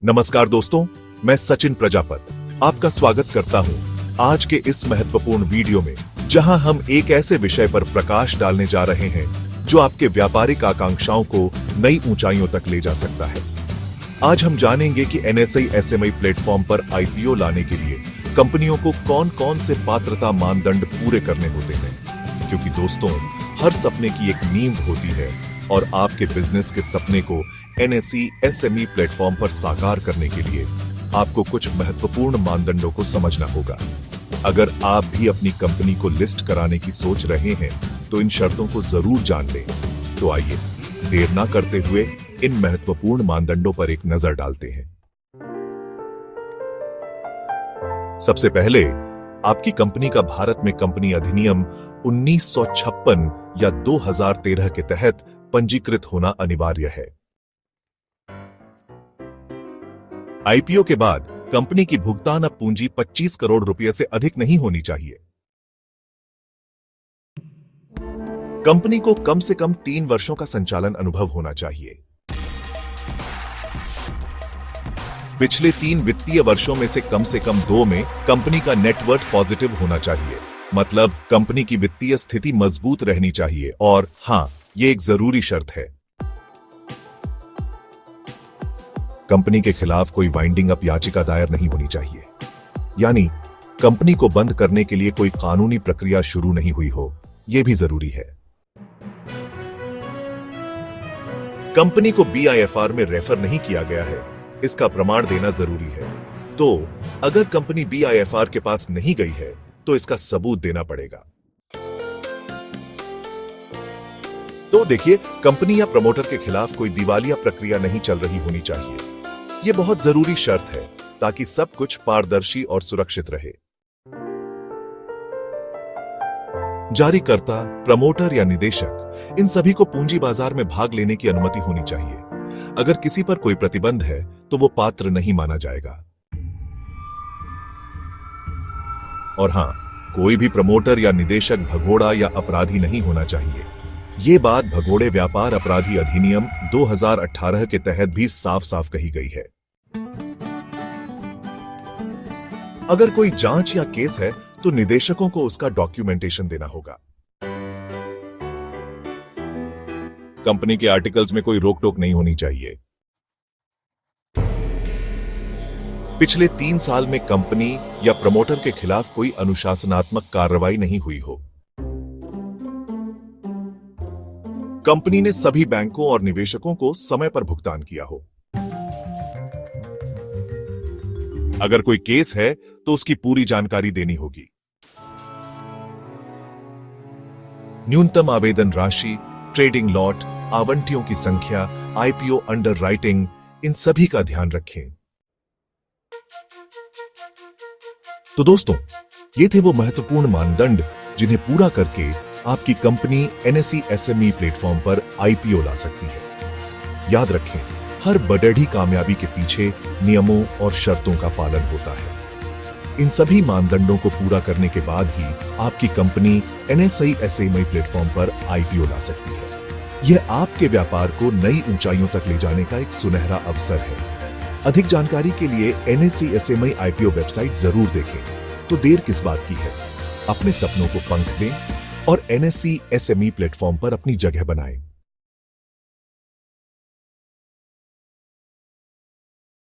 नमस्कार दोस्तों, मैं सचिन प्रजापत आपका स्वागत करता हूं आज के इस महत्वपूर्ण वीडियो में, जहां हम एक ऐसे विषय पर प्रकाश डालने जा रहे हैं जो आपके व्यापारिक आकांक्षाओं को नई ऊंचाइयों तक ले जा सकता है। आज हम जानेंगे कि एनएसई एसएमई प्लेटफॉर्म पर आईपीओ लाने के लिए कंपनियों को कौन-कौन से पात्रता मानदंड पूरे करने होते हैं, क्योंकि दोस्तों, हर सपने की एक नींव होती है और आपके बिजनेस के सपने को एनएसई एसएमई प्लेटफॉर्म पर साकार करने के लिए आपको कुछ महत्वपूर्ण मानदंडों को समझना होगा। अगर आप भी अपनी कंपनी को लिस्ट कराने की सोच रहे हैं तो इन शर्तों को जरूर जान लें। तो आइए देर ना करते हुए इन महत्वपूर्ण मानदंडों पर एक नजर डालते हैं। सबसे पहले, आपकी कंपनी का भारत में कंपनी अधिनियम 1956 या 2013 के तहत पंजीकृत होना अनिवार्य है। आईपीओ के बाद कंपनी की भुगतान पूंजी 25 करोड़ रुपए से अधिक नहीं होनी चाहिए। कंपनी को कम से कम 3 वर्षों का संचालन अनुभव होना चाहिए। पिछले 3 वित्तीय वर्षों में से कम 2 में कंपनी का नेटवर्थ पॉजिटिव होना चाहिए, मतलब कंपनी की वित्तीय स्थिति मजबूत रहनी चाहिए। और हां, यह एक जरूरी शर्त है, कंपनी के खिलाफ कोई वाइंडिंग अप याचिका दायर नहीं होनी चाहिए, यानी कंपनी को बंद करने के लिए कोई कानूनी प्रक्रिया शुरू नहीं हुई हो, यह भी जरूरी है। कंपनी को बीआईएफआर में रेफर नहीं किया गया है, इसका प्रमाण देना जरूरी है। तो अगर कंपनी बीआईएफआर के पास नहीं गई है तो इसका सबूत देना पड़ेगा। तो देखिए, कंपनी या प्रमोटर के खिलाफ कोई दिवालिया प्रक्रिया नहीं चल रही होनी चाहिए। यह बहुत जरूरी शर्त है ताकि सब कुछ पारदर्शी और सुरक्षित रहे। जारीकर्ता, प्रमोटर या निदेशक, इन सभी को पूंजी बाजार में भाग लेने की अनुमति होनी चाहिए। अगर किसी पर कोई प्रतिबंध है तो वो पात्र नहीं माना जाएगा। और हां, कोई भी प्रमोटर या निदेशक भगोड़ा या अपराधी नहीं होना चाहिए। ये बात भगोड़े व्यापार अपराधी अधिनियम 2018 के तहत भी साफ-साफ कही गई है। अगर कोई जांच या केस है तो निदेशकों को उसका डॉक्यूमेंटेशन देना होगा। कंपनी के आर्टिकल्स में कोई रोक टोक नहीं होनी चाहिए। पिछले 3 साल में कंपनी या प्रमोटर के खिलाफ कोई अनुशासनात्मक कार्रवाई नहीं हुई हो। कंपनी ने सभी बैंकों और निवेशकों को समय पर भुगतान किया हो। अगर कोई केस है तो उसकी पूरी जानकारी देनी होगी। न्यूनतम आवेदन राशि, ट्रेडिंग लॉट, आवंटियों की संख्या, आईपीओ अंडर राइटिंग, इन सभी का ध्यान रखें। तो दोस्तों, ये थे वो महत्वपूर्ण मानदंड जिन्हें पूरा करके आपकी कंपनी एनएसई एसएमई प्लेटफॉर्म पर आईपीओ ला सकती है। याद रखें, हर बड़ी कामयाबी के पीछे नियमों और शर्तों का पालन होता है। इन सभी मानदंडों को पूरा करने के बाद ही आपकी कंपनी एनएसई एसएमई प्लेटफॉर्म पर आईपीओ ला सकती है। यह आपके व्यापार को नई ऊंचाइयों तक ले जाने का एक सुनहरा अवसर है। अधिक जानकारी के लिए एनएसई एसएमई आईपीओ वेबसाइट जरूर देखें। तो देर किस बात की है, अपने सपनों को पंख दें और एनएसई एसएमई प्लेटफॉर्म पर अपनी जगह बनाएं।